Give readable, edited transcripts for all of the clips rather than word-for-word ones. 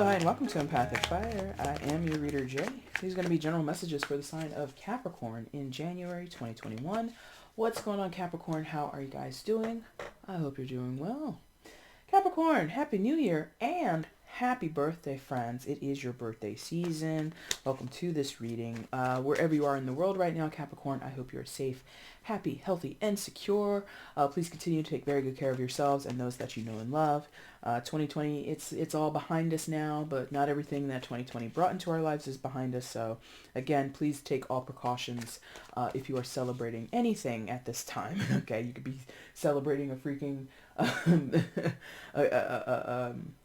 Hello, hi, and welcome to Empathic Fire. I am your reader, Jay. These are going to be general messages for the sign of Capricorn in January 2021. What's going on, Capricorn? How are you guys doing? I hope you're doing well. Capricorn, Happy New Year and happy birthday, friends. It is your birthday season. Welcome to this reading. Wherever you are in the world right now, Capricorn, I hope you're safe, happy, healthy, and secure. Please continue to take very good care of yourselves and those that you know and love. 2020, it's all behind us now, but not everything that 2020 brought into our lives is behind us. So again, please take all precautions if you are celebrating anything at this time. Okay, you could be celebrating a freaking what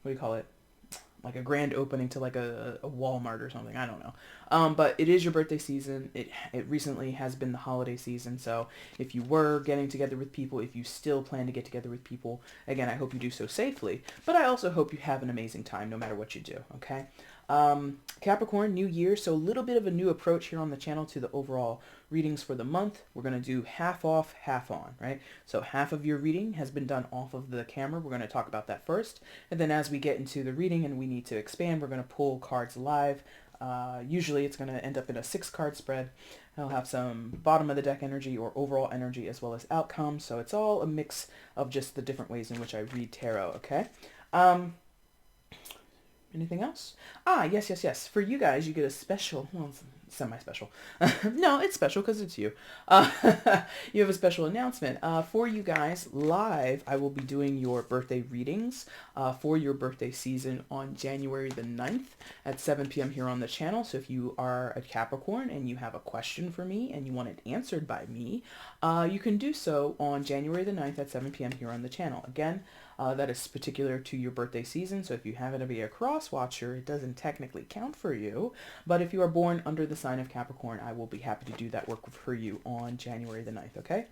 do you call it? Like a grand opening to like a Walmart or something. I don't know. But it is your birthday season. It recently has been the holiday season. So if you were getting together with people, if you still plan to get together with people, again, I hope you do so safely. But I also hope you have an amazing time no matter what you do. Okay. Capricorn, new year. So a little bit of a new approach here on the channel to the overall readings for the month. We're going to do half off, half on, right? So half of your reading has been done off of the camera. We're going to talk about that first. And then as we get into the reading and we need to expand, we're going to pull cards live. Usually it's going to end up in a 6-card spread. I'll have some bottom of the deck energy or overall energy as well as outcome. So it's all a mix of just the different ways in which I read tarot, okay? Anything else? Yes. For you guys, you get a special, well, semi-special. No, it's special because it's you. You have a special announcement. For you guys, live, I will be doing your birthday readings for your birthday season on January the 9th at 7 p.m. here on the channel. So if you are a Capricorn and you have a question for me and you want it answered by me, you can do so on January the 9th at 7 p.m. here on the channel. Again, that is particular to your birthday season. So if you happen to be a cross watcher, it doesn't technically count for you. But if you are born under the sign of Capricorn, I will be happy to do that work for you on January the 9th, okay?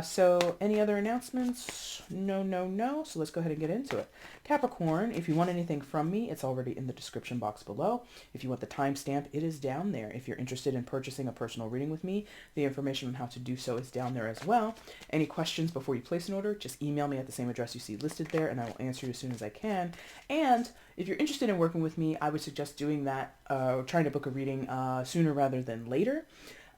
So any other announcements? No. So let's go ahead and get into it. Capricorn, if you want anything from me, it's already in the description box below. If you want the timestamp, it is down there. If you're interested in purchasing a personal reading with me, the information on how to do so is down there as well. Any questions before you place an order, just email me at the same address you see listed there and I will answer you as soon as I can. And if you're interested in working with me, I would suggest doing that, trying to book a reading sooner rather than later.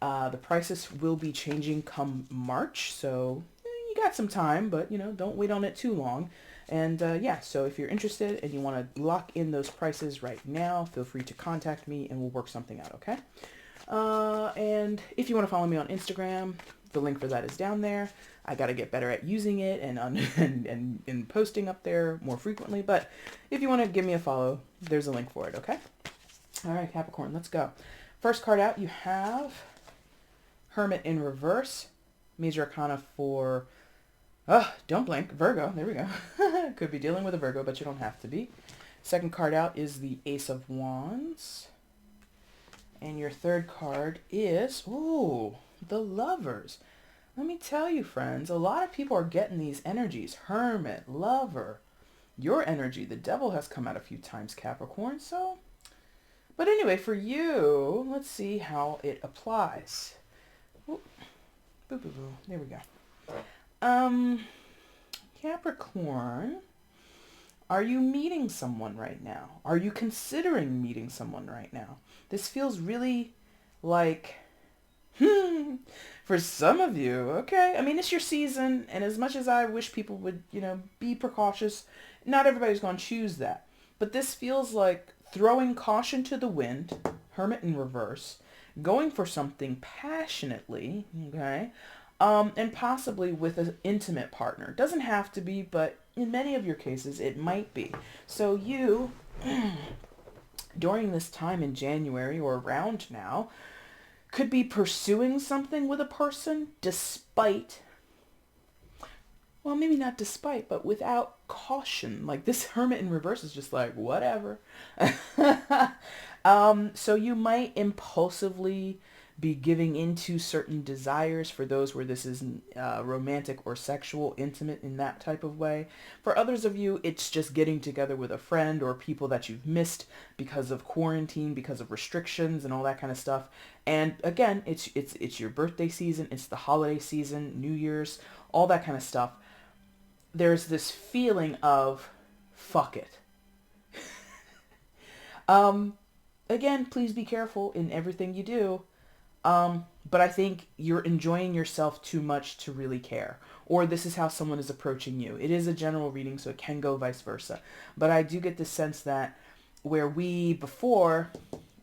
The prices will be changing come March, so you got some time, but don't wait on it too long. And so if you're interested and you want to lock in those prices right now, feel free to contact me and we'll work something out, okay? And if you want to follow me on Instagram, the link for that is down there. I got to get better at using it and posting up there more frequently. But if you want to give me a follow, there's a link for it, okay? All right, Capricorn, let's go. First card out, you have Hermit in reverse. Major Arcana for, don't blink, Virgo. There we go. Could be dealing with a Virgo, but you don't have to be. Second card out is the Ace of Wands. And your third card is, the Lovers. Let me tell you, friends, a lot of people are getting these energies. Hermit, Lover, your energy. The Devil has come out a few times, Capricorn. So, but anyway, for you, let's see how it applies. Ooh. Boo, boo, boo. There we go. Capricorn, are you meeting someone right now? Are you considering meeting someone right now? This feels really like, for some of you, okay. I mean, it's your season, and as much as I wish people would, be precautious, not everybody's going to choose that. But this feels like throwing caution to the wind, Hermit in reverse, going for something passionately, okay, and possibly with an intimate partner. Doesn't have to be, but in many of your cases, it might be. So you, during this time in January or around now, could be pursuing something with a person despite, well, maybe not despite, but without caution. Like this Hermit in reverse is just like, whatever. So you might impulsively be giving into certain desires for those where this is romantic or sexual, intimate in that type of way. For others of you, it's just getting together with a friend or people that you've missed because of quarantine, because of restrictions and all that kind of stuff. And again, it's your birthday season, it's the holiday season, New Year's, all that kind of stuff. There's this feeling of, fuck it. Again, please be careful in everything you do. But I think you're enjoying yourself too much to really care. Or this is how someone is approaching you. It is a general reading, so it can go vice versa. But I do get the sense that where we before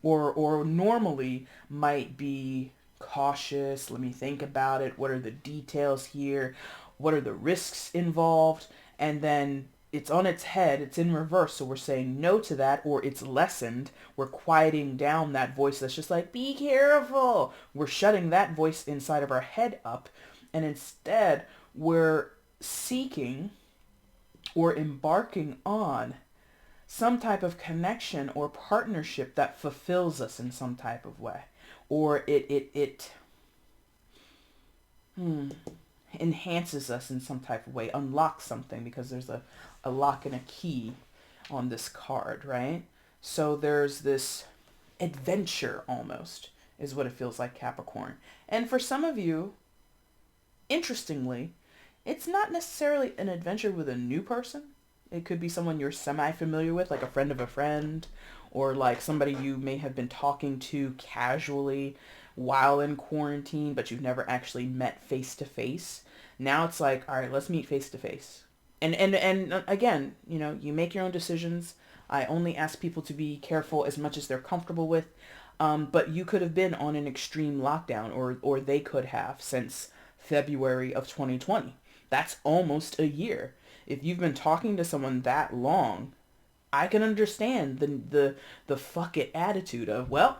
or normally might be cautious, let me think about it, what are the details here, what are the risks involved, and then it's on its head, it's in reverse, so we're saying no to that, or it's lessened, we're quieting down that voice that's just like, be careful, we're shutting that voice inside of our head up, and instead we're seeking or embarking on some type of connection or partnership that fulfills us in some type of way, or it enhances us in some type of way, unlocks something, because there's a lock and a key on this card, right? So there's this adventure almost is what it feels like, Capricorn. And for some of you, interestingly, it's not necessarily an adventure with a new person. It could be someone you're semi-familiar with, like a friend of a friend, or like somebody you may have been talking to casually while in quarantine, but you've never actually met face to face. Now it's like, all right, let's meet face to face. And again, you make your own decisions. I only ask people to be careful as much as they're comfortable with. But you could have been on an extreme lockdown, or they could have, since February of 2020. That's almost a year. If you've been talking to someone that long, I can understand the fuck it attitude of, well,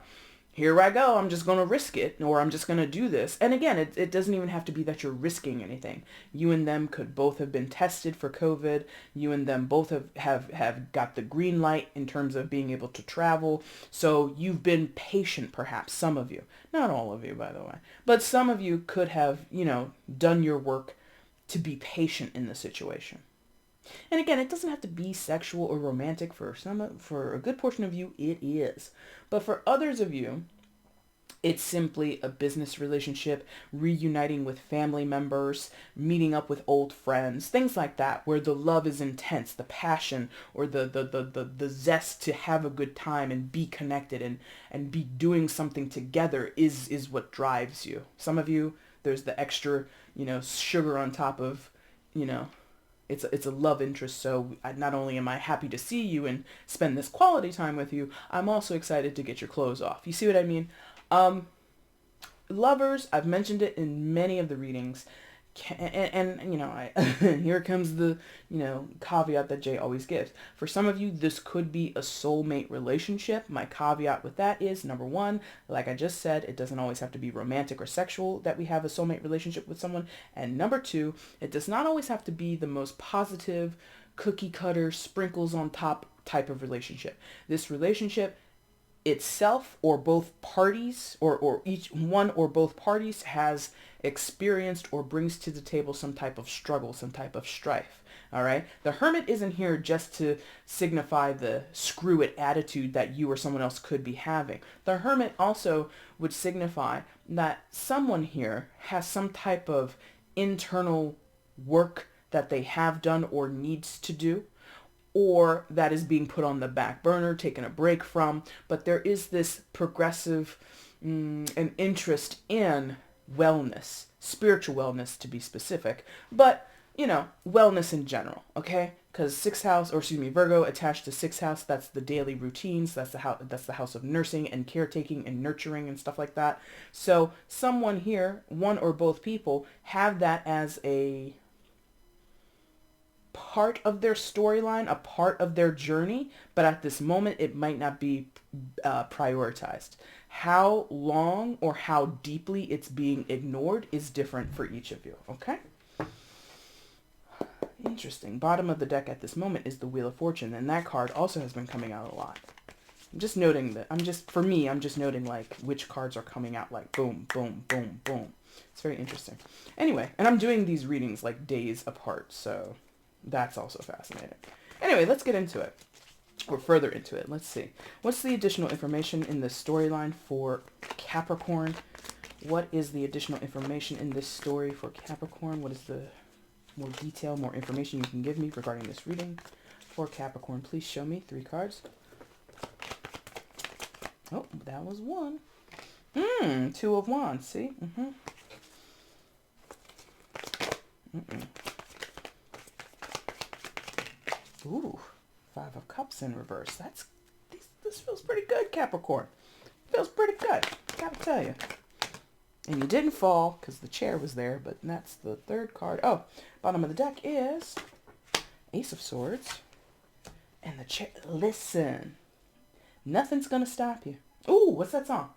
here I go, I'm just going to risk it, or I'm just going to do this. And again, it doesn't even have to be that you're risking anything. You and them could both have been tested for COVID. You and them both have got the green light in terms of being able to travel. So you've been patient, perhaps, some of you. Not all of you, by the way. But some of you could have, done your work to be patient in the situation. And again, it doesn't have to be sexual or romantic. For a good portion of you, it is. But for others of you, it's simply a business relationship, reuniting with family members, meeting up with old friends, things like that, where the love is intense, the passion or the zest to have a good time and be connected and be doing something together is what drives you. Some of you, there's the extra, sugar on top of, it's a love interest, so not only am I happy to see you and spend this quality time with you, I'm also excited to get your clothes off. You see what I mean? Lovers, I've mentioned it in many of the readings, here comes the, caveat that Jay always gives. For some of you, this could be a soulmate relationship. My caveat with that is, number one, like I just said, it doesn't always have to be romantic or sexual that we have a soulmate relationship with someone. And number two, it does not always have to be the most positive, cookie cutter, sprinkles on top type of relationship. This relationship itself, or both parties, or each one or both parties, has experienced or brings to the table some type of struggle, some type of strife. All right. The Hermit isn't here just to signify the screw it attitude that you or someone else could be having. The Hermit also would signify that someone here has some type of internal work that they have done or needs to do, or that is being put on the back burner, taken a break from. But there is this progressive an interest in wellness, spiritual wellness to be specific, but wellness in general, okay? Because Virgo attached to sixth house, that's the daily routines, that's the house of nursing and caretaking and nurturing and stuff like that. So someone here, one or both people, have that as a part of their storyline, a part of their journey, but at this moment it might not be prioritized. How long or how deeply it's being ignored is different for each of you, okay? Interesting. Bottom of the deck at this moment is the Wheel of Fortune, and that card also has been coming out a lot. I'm just noting that. I'm just noting like which cards are coming out like boom, boom, boom, boom. It's very interesting. Anyway, and I'm doing these readings like days apart, so that's also fascinating. Anyway, let's get into it. Or further into it. Let's see. What's the additional information in the storyline for Capricorn? What is the additional information in this story for Capricorn? What is the more detail, more information you can give me regarding this reading for Capricorn? Please show me 3 cards. Oh, that was one. Two of Wands, see? Ooh, Five of Cups in reverse. This feels pretty good, Capricorn. Feels pretty good, gotta tell you. And you didn't fall because the chair was there, but that's the third card. Oh, bottom of the deck is Ace of Swords. And the chair. Listen, nothing's gonna stop you. Ooh, what's that song?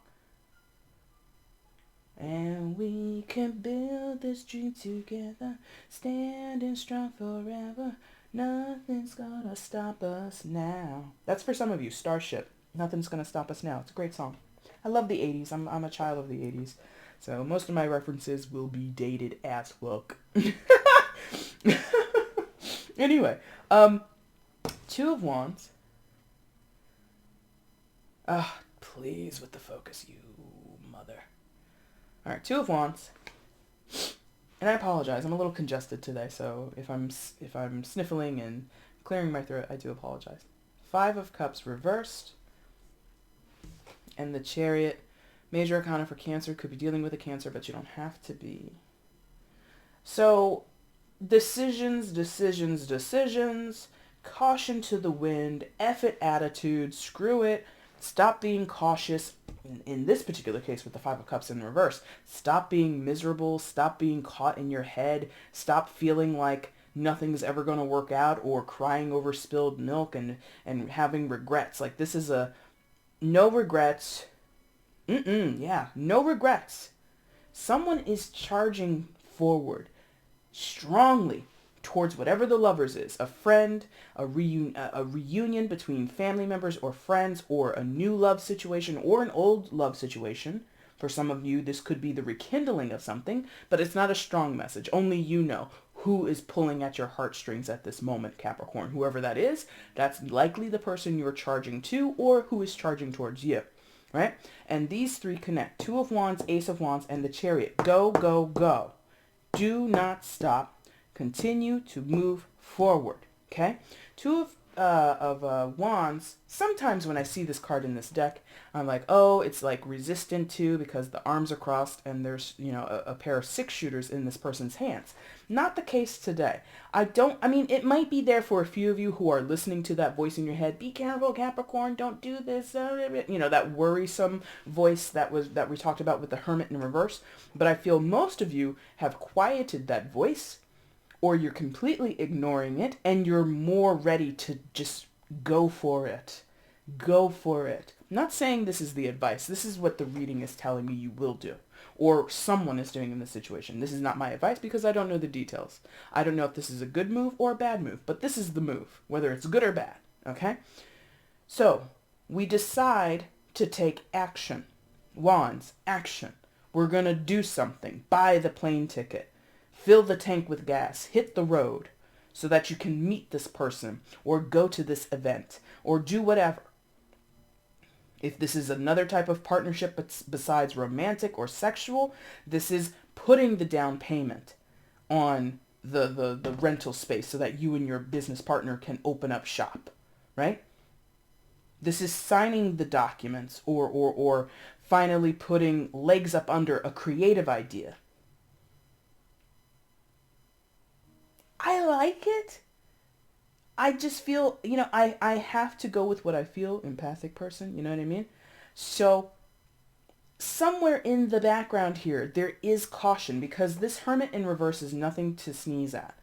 And we can build this dream together, standing strong forever. Nothing's gonna stop us now. That's for some of you, Starship. Nothing's gonna stop us now. It's a great song. I love the 80s. I'm a child of the 80s. So most of my references will be dated as fuck. Anyway, Two of Wands. Please with the focus, you mother. All right, Two of Wands. And I apologize. I'm a little congested today, so if I'm sniffling and clearing my throat, I do apologize. Five of Cups reversed. And the Chariot. Major Arcana for Cancer. Could be dealing with a Cancer, but you don't have to be. So, decisions. Caution to the wind. F it attitude. Screw it. Stop being cautious. In this particular case with the Five of Cups in reverse. Stop being miserable. Stop being caught in your head. Stop feeling like nothing's ever going to work out, or crying over spilled milk and having regrets. Like, this is a no regrets. No regrets. Someone is charging forward strongly towards whatever the lovers is. A friend, a reunion between family members or friends, or a new love situation or an old love situation. For some of you, this could be the rekindling of something, but it's not a strong message. Only you know who is pulling at your heartstrings at this moment, Capricorn. Whoever that is, that's likely the person you're charging to, or who is charging towards you. Right? And these three connect. Two of Wands, Ace of Wands, and the Chariot. Go, go, go. Do not stop. Continue to move forward. Okay? Two of Wands. Sometimes when I see this card in this deck, I'm like, oh, it's like resistant to, because the arms are crossed and there's, a pair of 6-shooters in this person's hands. Not the case today. It might be there for a few of you who are listening to that voice in your head. Be careful, Capricorn, don't do this. That worrisome voice that we talked about with the Hermit in reverse. But I feel most of you have quieted that voice, or you're completely ignoring it, and you're more ready to just go for it. Go for it. I'm not saying this is the advice. This is what the reading is telling me you will do, or someone is doing in this situation. This is not my advice because I don't know the details. I don't know if this is a good move or a bad move, but this is the move, whether it's good or bad, okay? So, we decide to take action. Wands, action. We're going to do something. Buy the plane ticket. Fill the tank with gas. Hit the road so that you can meet this person, or go to this event, or do whatever. If this is another type of partnership besides romantic or sexual, this is putting the down payment on the rental space so that you and your business partner can open up shop, right? This is signing the documents, or finally putting legs up under a creative idea. I like it. I just feel, I have to go with what I feel, empathic person, you know what I mean? So somewhere in the background here, there is caution, because this Hermit in reverse is nothing to sneeze at,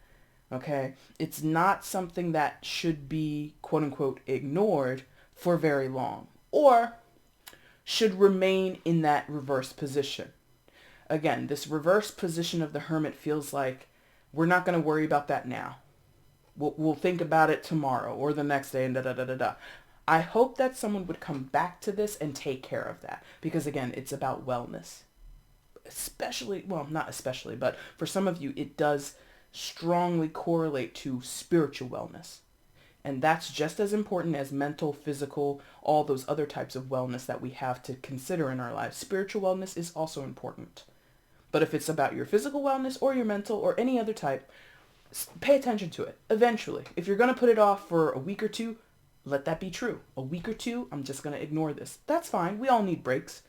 okay? It's not something that should be, quote unquote, ignored for very long, or should remain in that reverse position. Again, this reverse position of the Hermit feels like we're not going to worry about that now. We'll think about it tomorrow or the next day, and da-da-da-da-da. I hope that someone would come back to this and take care of that. Because again, it's about wellness. Especially, well, not especially, but for some of you, it does strongly correlate to spiritual wellness. And that's just as important as mental, physical, all those other types of wellness that we have to consider in our lives. Spiritual wellness is also important. But if it's about your physical wellness or your mental or any other type, pay attention to it. Eventually, if you're going to put it off for a week or two, Let that be true. A week or two, I'm just going to ignore this. That's fine. We all need breaks.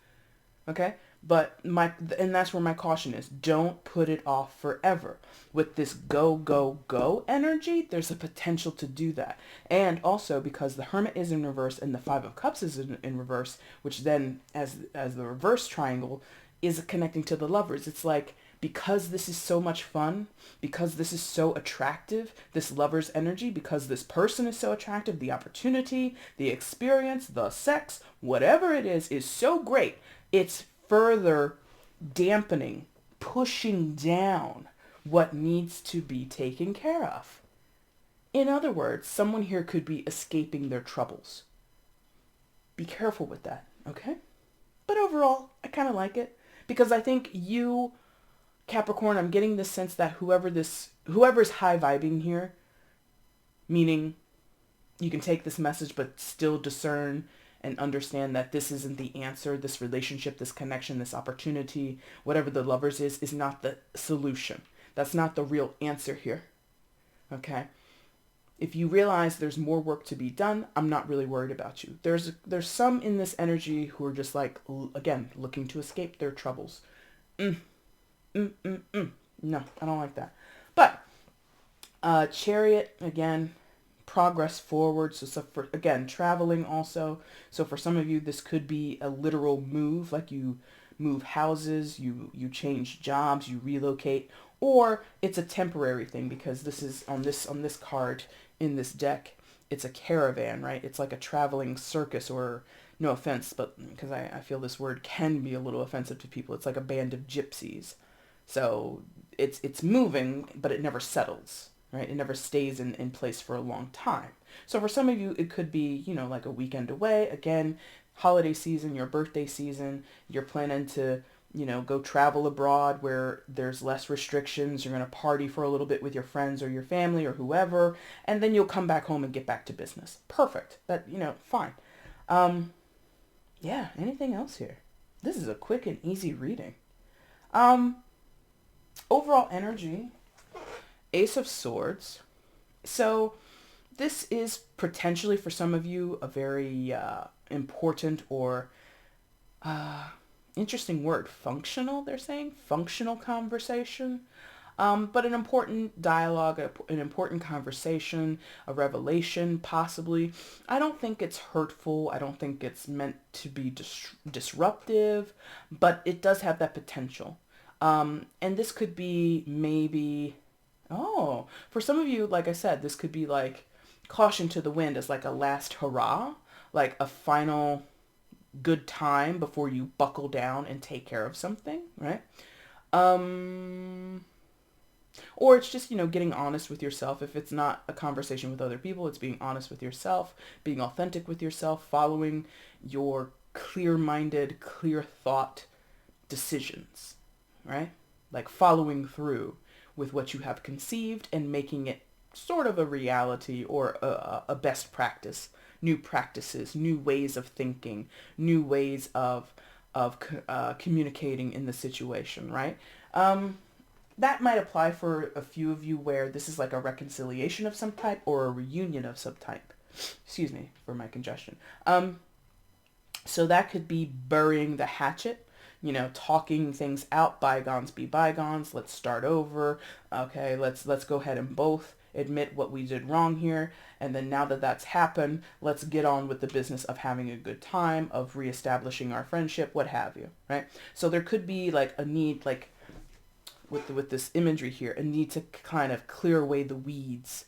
Okay? And that's where my caution is. Don't put it off forever. With this go, go, go energy, there's a potential to do that. And also because the Hermit is in reverse and the Five of Cups is in reverse, which then as the reverse triangle is connecting to the Lovers. It's like, because this is so much fun, because this is so attractive, this Lover's energy, because this person is so attractive, the opportunity, the experience, the sex, whatever it is so great. It's further dampening, pushing down what needs to be taken care of. In other words, someone here could be escaping their troubles. Be careful with that, okay? But overall, I kind of like it because I think you, Capricorn, I'm getting the sense that whoever's high vibing here, meaning you can take this message but still discern and understand that this isn't the answer. This relationship, this connection, this opportunity, whatever the Lovers is not the solution. That's not the real answer here. Okay? If you realize there's more work to be done, I'm not really worried about you. There's some in this energy who are just like, again, looking to escape their troubles. No, I don't like that. But Chariot, again, progress forward. So for, again, traveling also. So for some of you, this could be a literal move, like you move houses, you change jobs, you relocate, or it's a temporary thing because this is on this card in this deck, it's a caravan, right? It's like a traveling circus, or no offense, but because I feel this word can be a little offensive to people. It's like a band of gypsies. So it's moving, but it never settles. Right? It never stays in place for a long time. So for some of you, it could be, like a weekend away. Again, holiday season, your birthday season, you're planning to, go travel abroad where there's less restrictions. You're going to party for a little bit with your friends or your family or whoever, and then you'll come back home and get back to business. Perfect. That, fine. Yeah, anything else here? This is a quick and easy reading. Overall energy, Ace of Swords. So this is potentially for some of you a very important or interesting word. Functional, they're saying. Functional conversation. But an important dialogue, an important conversation, a revelation, possibly. I don't think it's hurtful. I don't think it's meant to be disruptive, but it does have that potential. And this could be maybe... Oh, for some of you, like I said, this could be like caution to the wind as like a last hurrah, like a final good time before you buckle down and take care of something, right? Or it's just, getting honest with yourself. If it's not a conversation with other people, it's being honest with yourself, being authentic with yourself, following your clear-minded, clear-thought decisions, right? Like following through with what you have conceived and making it sort of a reality or a best practice, new practices, new ways of thinking, new ways of communicating in the situation, right? That might apply for a few of you where this is like a reconciliation of some type or a reunion of some type. Excuse me for my congestion. So that could be burying the hatchet. Talking things out, bygones be bygones, let's start over, okay, let's go ahead and both admit what we did wrong here, and then now that that's happened, let's get on with the business of having a good time, of reestablishing our friendship, what have you, right? So there could be like a need, like with this imagery here, a need to kind of clear away the weeds.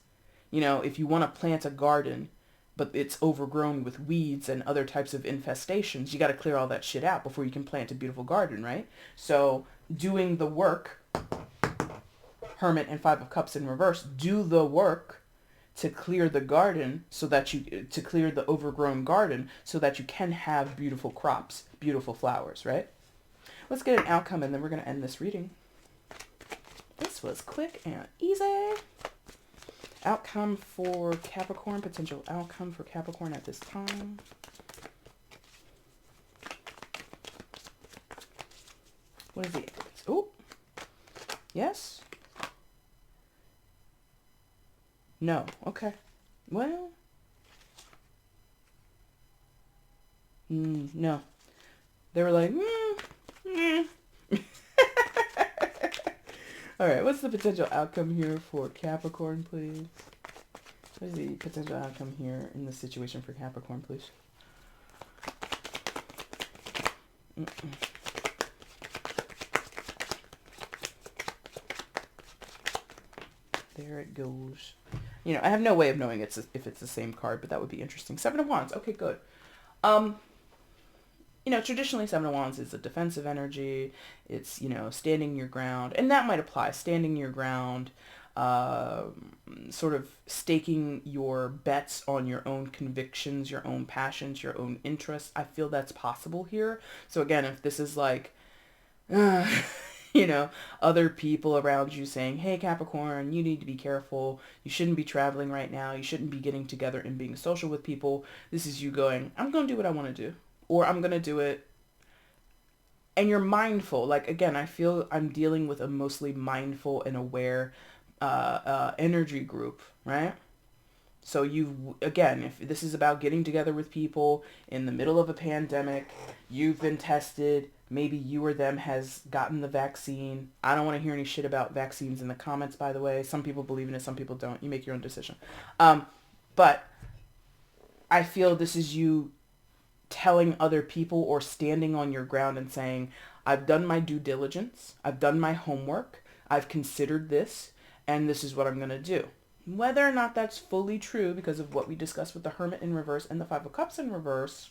If you want to plant a garden, but it's overgrown with weeds and other types of infestations, you got to clear all that shit out before you can plant a beautiful garden, right? So doing the work, Hermit and Five of Cups in reverse, do the work to clear the garden to clear the overgrown garden so that you can have beautiful crops, beautiful flowers, right? Let's get an outcome and then we're going to end this reading. This was quick and easy. Outcome for Capricorn, potential outcome for Capricorn at this time. What is the evidence? Oh, yes. No, okay. Well, No. They were like, All right, what's the potential outcome here for Capricorn, please? What is the potential outcome here in this situation for Capricorn, please? There it goes. You know, I have no way of knowing if it's the same card, but that would be interesting. Seven of Wands. Okay, good. You know, traditionally Seven of Wands is a defensive energy. It's, you know, standing your ground. And that might apply. Standing your ground, sort of staking your bets on your own convictions, your own passions, your own interests. I feel that's possible here. So again, if this is like, you know, other people around you saying, hey, Capricorn, you need to be careful. You shouldn't be traveling right now. You shouldn't be getting together and being social with people. This is you going, I'm going to do what I want to do. Or I'm going to do it. And you're mindful. Like, again, I feel I'm dealing with a mostly mindful and aware energy group, right? So again, if this is about getting together with people in the middle of a pandemic, you've been tested, maybe you or them has gotten the vaccine. I don't want to hear any shit about vaccines in the comments, by the way. Some people believe in it, some people don't. You make your own decision. But I feel this is you telling other people or standing on your ground and saying, I've done my due diligence, I've done my homework, I've considered this, and this is what I'm going to do. Whether or not that's fully true because of what we discussed with the Hermit in reverse and the Five of Cups in reverse,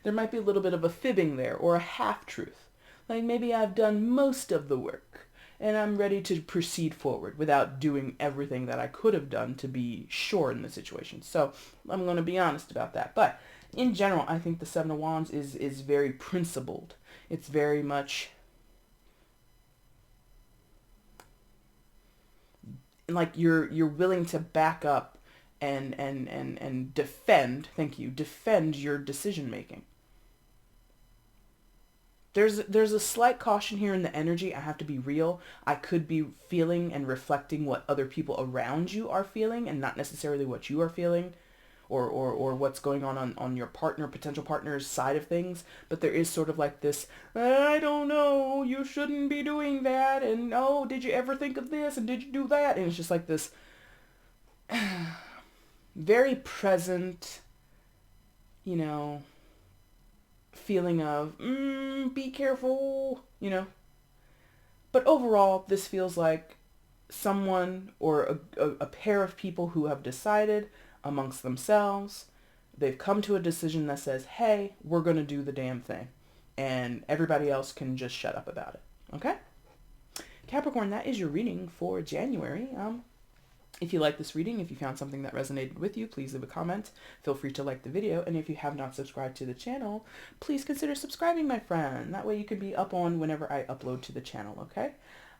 there might be a little bit of a fibbing there or a half-truth. Like maybe I've done most of the work and I'm ready to proceed forward without doing everything that I could have done to be sure in the situation. So I'm going to be honest about that. But in general, I think the Seven of Wands is very principled. It's very much like you're willing to back up and defend, thank you, defend your decision making. There's a slight caution here in the energy. I have to be real. I could be feeling and reflecting what other people around you are feeling and not necessarily what you are feeling. Or what's going on your potential partner's side of things. But there is sort of like this, I don't know, you shouldn't be doing that. And, oh, did you ever think of this? And did you do that? And it's just like this very present, you know, feeling of, be careful, you know. But overall, this feels like someone or a pair of people who have decided amongst themselves, they've come to a decision that says, hey, we're going to do the damn thing. And everybody else can just shut up about it. Okay? Capricorn, that is your reading for January. If you like this reading, if you found something that resonated with you, please leave a comment. Feel free to like the video. And if you have not subscribed to the channel, please consider subscribing, my friend. That way you can be up on whenever I upload to the channel, okay?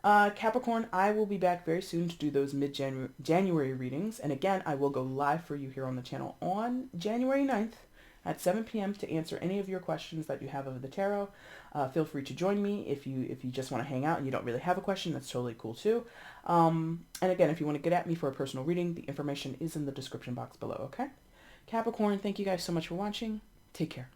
Capricorn, I will be back very soon to do those mid-January readings. And again, I will go live for you here on the channel on January 9th at 7 p.m. to answer any of your questions that you have of the tarot. Feel free to join me if you just want to hang out and you don't really have a question. That's totally cool too. And again, if you want to get at me for a personal reading, the information is in the description box below, okay? Capricorn, thank you guys so much for watching. Take care.